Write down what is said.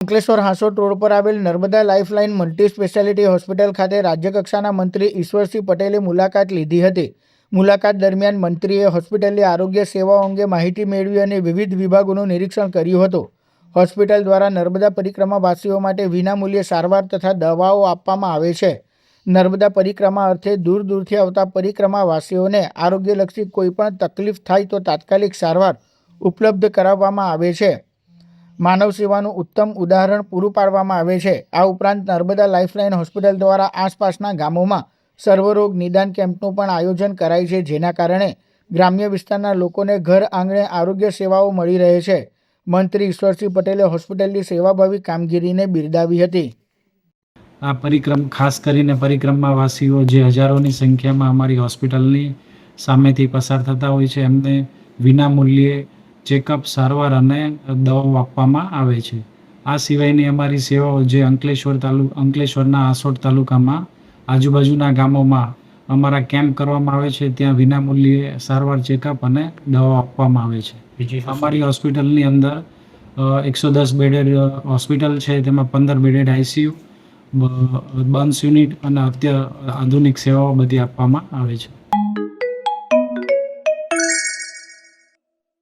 Ankleshwar Hansot road પર આવેલ Narmada lifeline multi speciality hospital ખાતે રાજ્યકક્ષાના મંત્રી ઈશ્વરસિંહ પટેલે મુલાકાત લીધી હતી। મુલાકાત દરમિયાન મંત્રીએ હોસ્પિટલની આરોગ્ય સેવાઓ અંગે માહિતી મેળવી અને વિવિધ વિભાગોનું નિરીક્ષણ કર્યું હતું। હોસ્પિટલ દ્વારા નર્મદા પરિક્રમાવાસીઓ માટે વિનામૂલ્યે સારવાર તથા દવાઓ આપવામાં આવે છે। નર્મદા પરિક્રમા અર્થે દૂર દૂરથી આવતા પરિક્રમાવાસીઓને આરોગ્યલક્ષી કોઈપણ તકલીફ થાય તો તાત્કાલિક સારવાર ઉપલબ્ધ કરાવવામાં આવે છે। માનવ સેવાનું ઉત્તમ ઉદાહરણ પૂરું પાડવામાં આવે છે। આ ઉપરાંત નર્મદા લાઇફલાઇન હોસ્પિટલ દ્વારા આસપાસના ગામોમાં સર્વરોગ નિદાન કેમ્પનું પણ આયોજન કરાય છે, જેના કારણે ગ્રામ્ય વિસ્તારના લોકોને ઘર આંગણે આરોગ્ય સેવાઓ મળી રહે છે। મંત્રી ઈશ્વરસિંહ પટેલે હોસ્પિટલની સેવાભાવી કામગીરીને બિરદાવી હતી। આ ખાસ કરીને પરિક્રમાવાસીઓ જે હજારોની સંખ્યામાં અમારી હોસ્પિટલની સામેથી પસાર થતા હોય છે, એમને વિનામૂલ્યે ચેકઅપ, સારવાર અને દવાઓ આપવામાં આવે છે। આ સિવાયની અમારી સેવાઓ જે અંકલેશ્વરના હાંસોટ તાલુકામાં આજુબાજુના ગામોમાં અમારા કેમ્પ કરવામાં આવે છે, ત્યાં વિનામૂલ્યે સારવાર, ચેકઅપ અને દવાઓ આપવામાં આવે છે। અમારી હોસ્પિટલની અંદર 110 બેડેડ હોસ્પિટલ છે, તેમાં 15 બેડેડ ICU, બર્ન્સ યુનિટ અને આધુનિક સેવાઓ બધી આપવામાં આવે છે।